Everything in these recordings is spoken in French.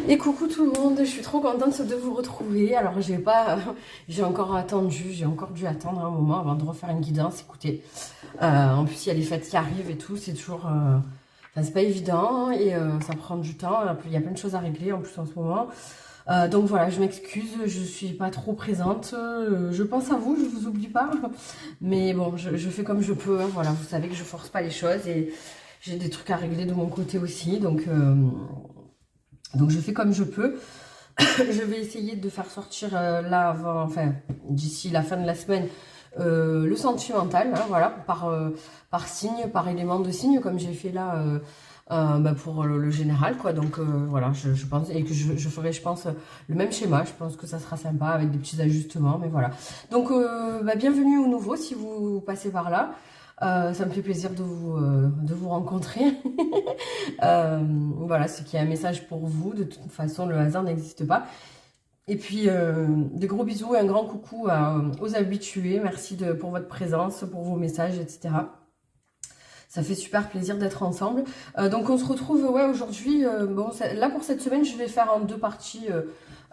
Et coucou tout le monde, je suis trop contente de vous retrouver. Alors j'ai encore attendu, j'ai encore dû attendre un moment avant de refaire une guidance. Écoutez, en plus il y a les fêtes qui arrivent et tout, c'est toujours, enfin c'est pas évident et ça prend du temps. Il y a plein de choses à régler en plus en ce moment. Donc voilà, je m'excuse, je suis pas trop présente. Je pense à vous, je vous oublie pas, mais bon, je fais comme je peux. Hein, voilà, vous savez que je force pas les choses et j'ai des trucs à régler de mon côté aussi, donc je fais comme je peux. Je vais essayer de faire sortir là avant, enfin d'ici la fin de la semaine, le sentimental, hein, voilà, par signe, par élément de signe, comme j'ai fait là pour le général, quoi. Donc voilà, je pense, et que je ferai, je pense, le même schéma. Je pense que ça sera sympa avec des petits ajustements, mais voilà. Donc bienvenue au nouveau si vous passez par là. Ça me fait plaisir de vous rencontrer. Voilà, c'est qu'il y a un message pour vous. De toute façon, le hasard n'existe pas. Et puis, des gros bisous et un grand coucou aux habitués. Merci pour votre présence, pour vos messages, etc. Ça fait super plaisir d'être ensemble. Donc, on se retrouve ouais, aujourd'hui. Bon, là, pour cette semaine, je vais faire en deux parties.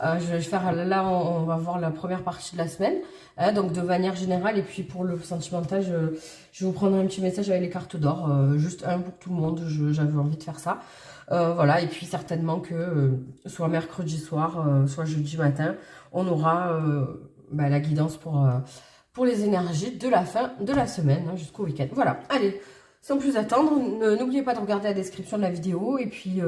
Je vais faire, là, on va voir la première partie de la semaine. Hein, donc, de manière générale. Et puis, pour le sentimental, je vais vous prendre un petit message avec les cartes d'or. Juste un pour tout le monde. J'avais envie de faire ça. Voilà, et puis certainement que soit mercredi soir, soit jeudi matin, on aura la guidance pour les énergies de la fin de la semaine, hein, jusqu'au week-end. Voilà, allez, sans plus attendre, n'oubliez pas de regarder la description de la vidéo, et puis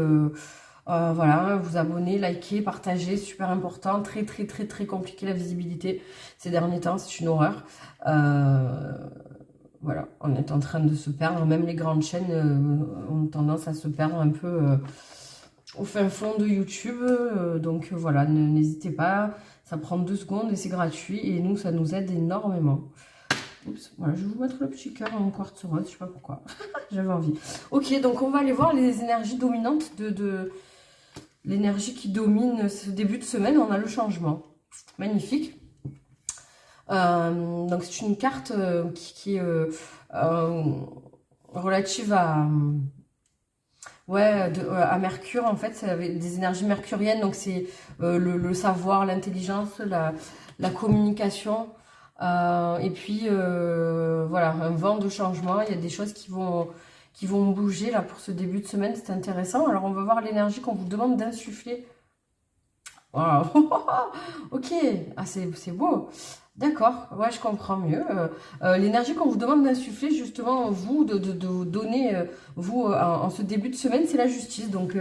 voilà, vous abonner, liker, partager, super important, très très très très compliqué la visibilité ces derniers temps, c'est une horreur. Voilà, on est en train de se perdre. Même les grandes chaînes ont tendance à se perdre un peu au fin fond de YouTube. Donc voilà, n'hésitez pas. Ça prend 2 secondes et c'est gratuit. Et nous, ça nous aide énormément. Oups, voilà, je vais vous mettre le petit cœur en quartz rose. Je sais pas pourquoi. J'avais envie. Ok, donc on va aller voir les énergies dominantes de l'énergie qui domine ce début de semaine. On a le changement. Magnifique. Donc c'est une carte qui est relative à Mercure. En fait, c'est des énergies mercuriennes, donc c'est le savoir, l'intelligence, la communication, et puis voilà, un vent de changement. Il y a des choses qui vont bouger là pour ce début de semaine, c'est intéressant. Alors on va voir l'énergie qu'on vous demande d'insuffler. Wow. Ok, ah, c'est beau. D'accord, ouais, je comprends mieux. L'énergie qu'on vous demande d'insuffler, justement, vous, de donner, vous, en ce début de semaine, c'est la justice. Donc,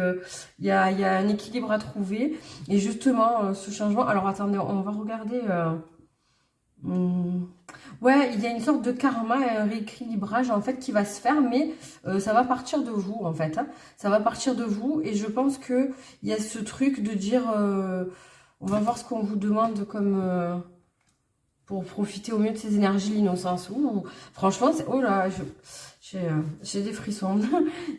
il y a un équilibre à trouver. Et justement, ce changement... Alors, attendez, on va regarder... Ouais, il y a une sorte de karma et un rééquilibrage, en fait, qui va se faire, mais ça va partir de vous, en fait. Hein. Ça va partir de vous, et je pense qu'il y a ce truc de dire... on va voir ce qu'on vous demande comme... pour profiter au mieux de ces énergies, l'innocence. Franchement, oh là, j'ai des frissons.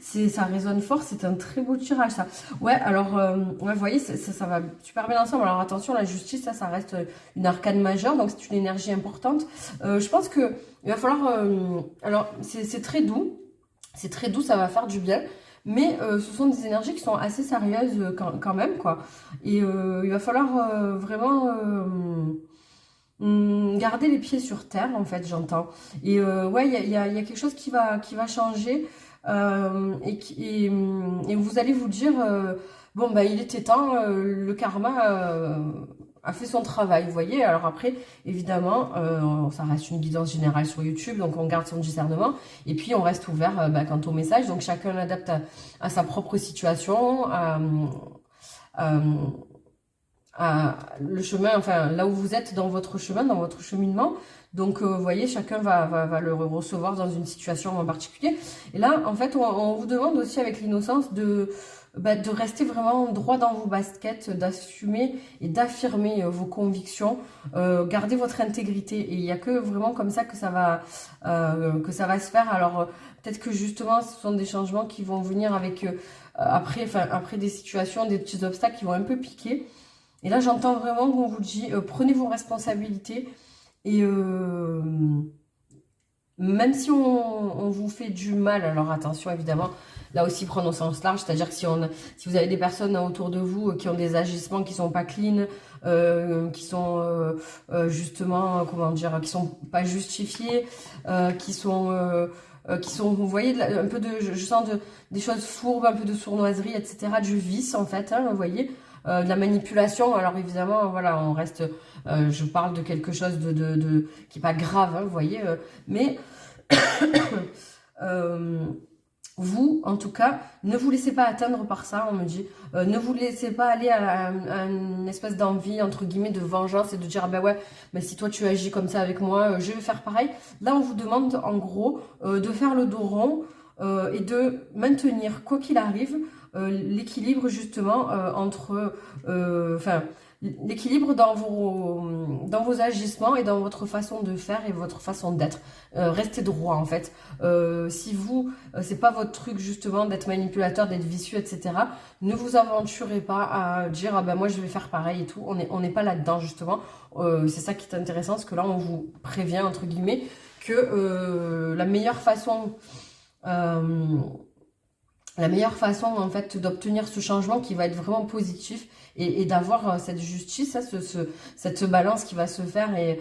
Ça résonne fort, c'est un très beau tirage, ça. Ouais, alors, ouais, vous voyez, ça va super bien ensemble. Alors attention, la justice, ça reste une arcane majeure, donc c'est une énergie importante. Je pense que il va falloir... alors, c'est très doux. C'est très doux, ça va faire du bien. Mais ce sont des énergies qui sont assez sérieuses quand même, quoi. Et il va falloir vraiment... garder les pieds sur terre, en fait, j'entends. Et ouais, il y a quelque chose qui va changer. Et vous allez vous dire, bon, bah, il était temps, le karma a fait son travail, vous voyez. Alors après, évidemment, ça reste une guidance générale sur YouTube, donc on garde son discernement. Et puis, on reste ouvert quant au message. Donc, chacun l'adapte à sa propre situation, le chemin, enfin là où vous êtes dans votre chemin, dans votre cheminement. Donc vous voyez, chacun va le recevoir dans une situation en particulier. Et là, en fait, on vous demande aussi avec l'innocence de rester vraiment droit dans vos baskets, d'assumer et d'affirmer vos convictions, garder votre intégrité. Et il n'y a que vraiment comme ça que ça va se faire. Alors peut-être que justement, ce sont des changements qui vont venir avec après des situations, des petits obstacles qui vont un peu piquer. Et là, j'entends vraiment qu'on vous dit, prenez vos responsabilités et même si on vous fait du mal, alors attention évidemment, là aussi prendre au sens large, c'est-à-dire que si vous avez des personnes autour de vous qui ont des agissements qui sont pas clean, qui sont justement, comment dire, qui sont pas justifiés, qui sont, vous voyez, un peu de, je sens des choses fourbes, un peu de sournoiserie, etc., du vice en fait, hein, vous voyez, de la manipulation. Alors évidemment, voilà, on reste, je parle de quelque chose qui est pas grave, hein, vous voyez, mais euh, vous, en tout cas, ne vous laissez pas atteindre par ça, on me dit. Ne vous laissez pas aller à une espèce d'envie, entre guillemets, de vengeance et de dire, ah ben ouais, mais si toi tu agis comme ça avec moi, je vais faire pareil. Là, on vous demande, en gros, de faire le dos rond et de maintenir, quoi qu'il arrive, l'équilibre, justement, entre... Enfin... l'équilibre dans vos agissements et dans votre façon de faire et votre façon d'être. Restez droit en fait. Si vous, c'est pas votre truc justement d'être manipulateur, d'être vicieux, etc. Ne vous aventurez pas à dire ah ben moi je vais faire pareil et tout. On n'est pas là-dedans justement. C'est ça qui est intéressant, parce que là on vous prévient entre guillemets que la meilleure façon en fait d'obtenir ce changement qui va être vraiment positif et d'avoir cette justice, cette balance qui va se faire et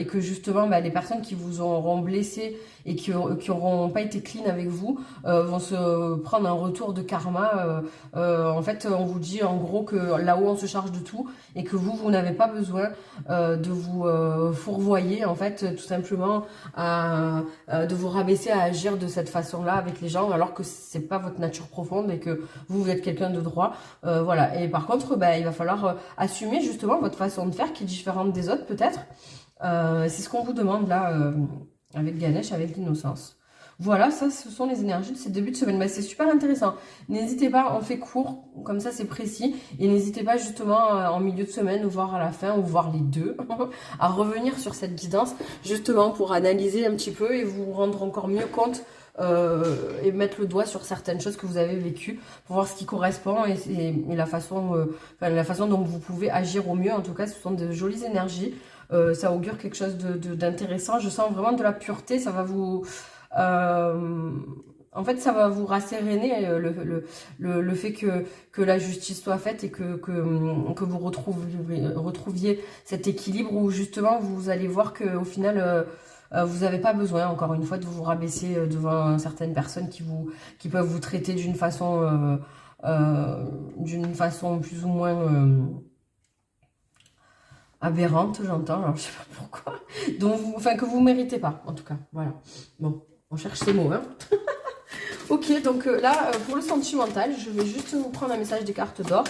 que justement bah, les personnes qui vous auront blessé et qui auront pas été clean avec vous vont se prendre un retour de karma. En fait, on vous dit en gros que là-haut on se charge de tout et que vous n'avez pas besoin de vous fourvoyer en fait, tout simplement de vous rabaisser à agir de cette façon-là avec les gens, alors que c'est pas votre nature profonde et que vous êtes quelqu'un de droit. Voilà. Et par contre, bah, il va falloir assumer justement votre façon de faire qui est différente des autres peut-être. C'est ce qu'on vous demande là avec Ganesh, avec l'innocence. Voilà, ça ce sont les énergies de ces débuts de semaine. Bah, c'est super intéressant. N'hésitez pas, on fait court, comme ça c'est précis. Et n'hésitez pas justement en milieu de semaine ou voire à la fin, ou voire les deux, à revenir sur cette guidance, justement pour analyser un petit peu et vous rendre encore mieux compte et mettre le doigt sur certaines choses que vous avez vécues pour voir ce qui correspond et la façon dont vous pouvez agir au mieux. En tout cas, ce sont de jolies énergies. Ça augure quelque chose d'intéressant. Je sens vraiment de la pureté. Ça va vous... en fait, ça va vous rasséréner le fait que la justice soit faite et que vous retrouviez cet équilibre où justement vous allez voir qu'au final... vous n'avez pas besoin, encore une fois, de vous rabaisser devant certaines personnes qui peuvent vous traiter d'une façon plus ou moins aberrante, j'entends, alors je sais pas pourquoi. Donc, enfin, que vous ne méritez pas, en tout cas. Voilà. Bon, on cherche ces mots, hein. Ok, donc là, pour le sentimental, je vais juste vous prendre un message des cartes d'or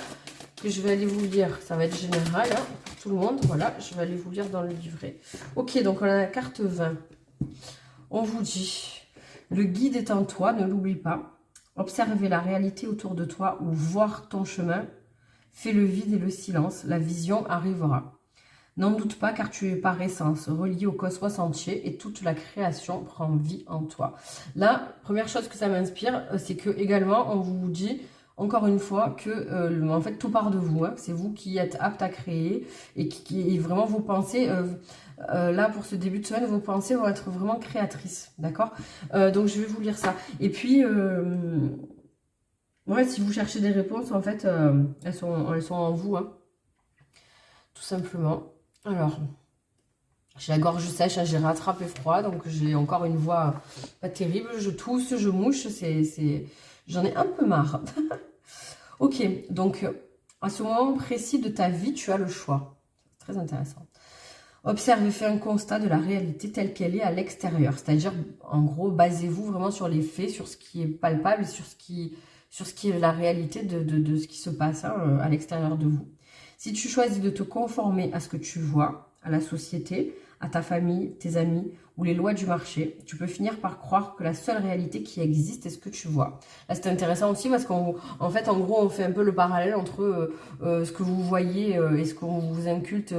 que je vais aller vous lire. Ça va être général, hein, pour tout le monde. Voilà, je vais aller vous lire dans le livret. Ok, donc on a la carte 20. On vous dit, le guide est en toi, ne l'oublie pas. Observez la réalité autour de toi ou voir ton chemin. Fais le vide et le silence, la vision arrivera. N'en doute pas car tu es par essence relié au cosmos entier et toute la création prend vie en toi. Là, première chose que ça m'inspire, c'est que également on vous dit encore une fois que en fait tout part de vous. Hein. C'est vous qui êtes apte à créer et qui vraiment vos pensées, là pour ce début de semaine, vos pensées vont être vraiment créatrices. D'accord. Donc je vais vous lire ça. Et puis... ouais, si vous cherchez des réponses, en fait, elles sont en vous, hein, tout simplement. Alors, j'ai la gorge sèche, hein, j'ai rattrapé froid, donc j'ai encore une voix pas terrible. Je tousse, je mouche, j'en ai un peu marre. Ok, donc à ce moment précis de ta vie, tu as le choix. Très intéressant. Observe et fais un constat de la réalité telle qu'elle est à l'extérieur. C'est-à-dire, en gros, basez-vous vraiment sur les faits, sur ce qui est palpable, sur ce qui est la réalité de ce qui se passe hein, à l'extérieur de vous. Si tu choisis de te conformer à ce que tu vois, à la société, à ta famille, tes amis ou les lois du marché, tu peux finir par croire que la seule réalité qui existe est ce que tu vois. Là, c'est intéressant aussi parce qu'en fait, en gros, on fait un peu le parallèle entre ce que vous voyez et ce qu'on vous inculte,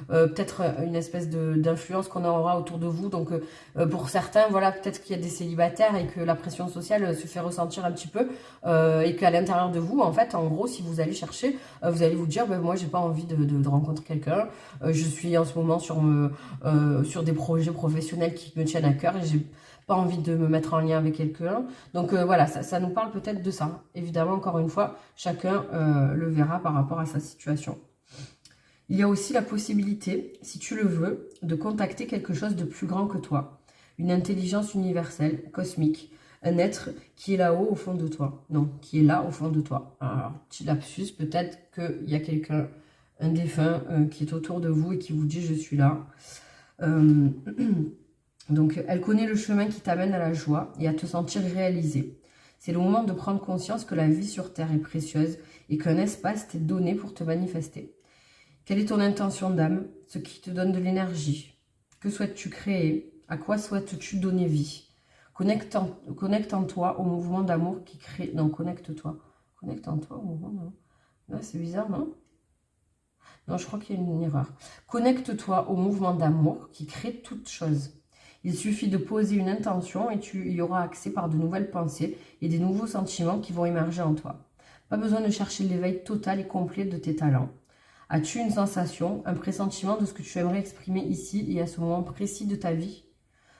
peut-être une espèce d'influence qu'on aura autour de vous. Donc, pour certains, voilà, peut-être qu'il y a des célibataires et que la pression sociale se fait ressentir un petit peu et qu'à l'intérieur de vous, en fait, en gros, si vous allez chercher, vous allez vous dire, ben, moi, j'ai pas envie de rencontrer quelqu'un. Je suis en ce moment sur des projets professionnels qui me tiennent à cœur et j'ai pas envie de me mettre en lien avec quelqu'un. Donc voilà, ça nous parle peut-être de ça. Évidemment, encore une fois, chacun le verra par rapport à sa situation. Il y a aussi la possibilité, si tu le veux, de contacter quelque chose de plus grand que toi. Une intelligence universelle, cosmique. Un être qui est là-haut au fond de toi. Non, qui est là au fond de toi. Alors, petit lapsus, peut-être qu'il y a quelqu'un, un défunt, qui est autour de vous et qui vous dit « je suis là ». Donc, elle connaît le chemin qui t'amène à la joie et à te sentir réalisé. C'est le moment de prendre conscience que la vie sur Terre est précieuse et qu'un espace t'est donné pour te manifester. Quelle est ton intention d'âme, ce qui te donne de l'énergie? Que souhaites-tu créer? À quoi souhaites-tu donner vie? Connecte en toi au mouvement d'amour qui crée... Non, connecte-toi. Connecte en toi au mouvement d'amour. Ouais, c'est bizarre, non? Non, je crois qu'il y a une erreur. Connecte-toi au mouvement d'amour qui crée toute chose. Il suffit de poser une intention et tu y auras accès par de nouvelles pensées et des nouveaux sentiments qui vont émerger en toi. Pas besoin de chercher l'éveil total et complet de tes talents. As-tu une sensation, un pressentiment de ce que tu aimerais exprimer ici et à ce moment précis de ta vie?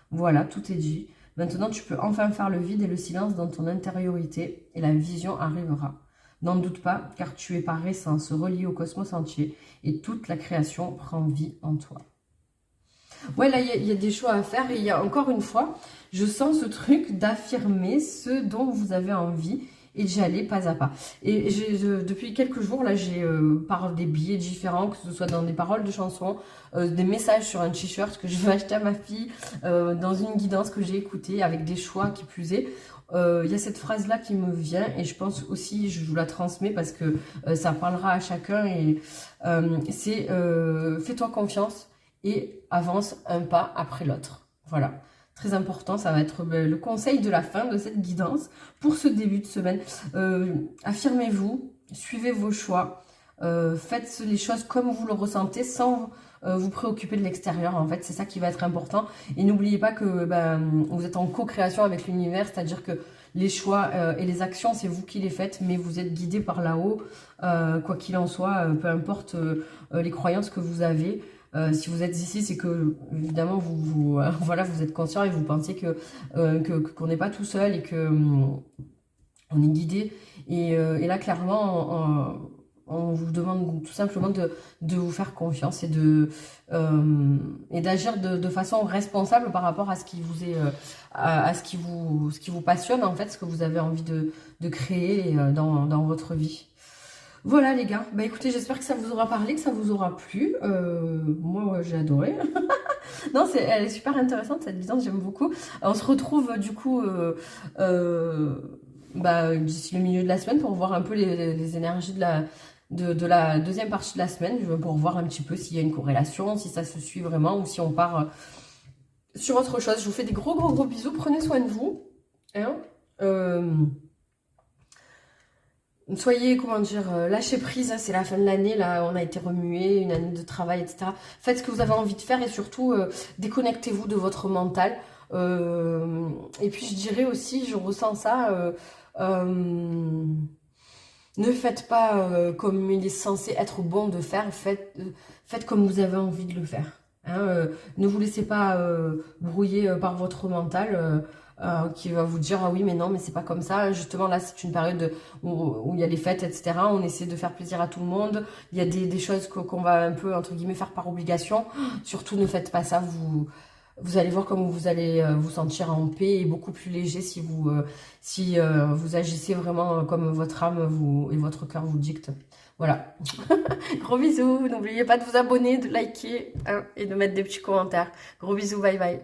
Voilà, tout est dit. Maintenant, tu peux enfin faire le vide et le silence dans ton intériorité et la vision arrivera. N'en doute pas, car tu es par essence relié au cosmos entier et toute la création prend vie en toi. Ouais, là, il y a des choix à faire et il y a encore une fois, je sens ce truc d'affirmer ce dont vous avez envie et d'y aller pas à pas. Et depuis quelques jours, là, j'ai par des billets différents, que ce soit dans des paroles de chansons, des messages sur un t-shirt que je vais acheter à ma fille, dans une guidance que j'ai écoutée avec des choix qui plus est. Il y a cette phrase-là qui me vient et je pense aussi, je vous la transmets parce que ça parlera à chacun et c'est fais-toi confiance et avance un pas après l'autre. Voilà, très important, ça va être le conseil de la fin de cette guidance pour ce début de semaine. Affirmez-vous, suivez vos choix, faites les choses comme vous le ressentez sans vous préoccuper de l'extérieur. En fait, c'est ça qui va être important. Et n'oubliez pas que vous êtes en co-création avec l'univers, c'est-à-dire que les choix et les actions, c'est vous qui les faites, mais vous êtes guidé par là-haut, quoi qu'il en soit, peu importe les croyances que vous avez. Si vous êtes ici, c'est que évidemment voilà, vous êtes conscient et vous pensez qu'on n'est pas tout seul et que on est guidé. Et là, clairement, on vous demande tout simplement de vous faire confiance et d'agir de façon responsable par rapport à ce qui vous est à ce qui vous passionne en fait, ce que vous avez envie de créer dans votre vie. Voilà les gars, bah écoutez, j'espère que ça vous aura parlé, que ça vous aura plu. Moi j'ai adoré. Non, elle est super intéressante cette guidance, j'aime beaucoup. On se retrouve du coup d'ici le milieu de la semaine pour voir un peu les énergies de la deuxième partie de la semaine, pour voir un petit peu s'il y a une corrélation, si ça se suit vraiment ou si on part sur autre chose. Je vous fais des gros bisous, prenez soin de vous. Hein, soyez, comment dire, lâchez prise, hein, c'est la fin de l'année, là, on a été remué, une année de travail, etc. Faites ce que vous avez envie de faire et surtout, déconnectez-vous de votre mental. Et puis, je dirais aussi, je ressens ça, ne faites pas comme il est censé être bon de faire, faites comme vous avez envie de le faire. Hein, ne vous laissez pas brouiller par votre mental, qui va vous dire « Ah oui, mais non, mais c'est pas comme ça. » Justement, là, c'est une période où il y a les fêtes, etc. On essaie de faire plaisir à tout le monde. Il y a des choses qu'on va un peu, entre guillemets, faire par obligation. Surtout, ne faites pas ça. Vous allez voir comment vous allez vous sentir en paix et beaucoup plus léger si vous agissez vraiment comme votre âme et votre cœur vous dicte. Voilà. Gros bisous. N'oubliez pas de vous abonner, de liker, hein, et de mettre des petits commentaires. Gros bisous. Bye bye.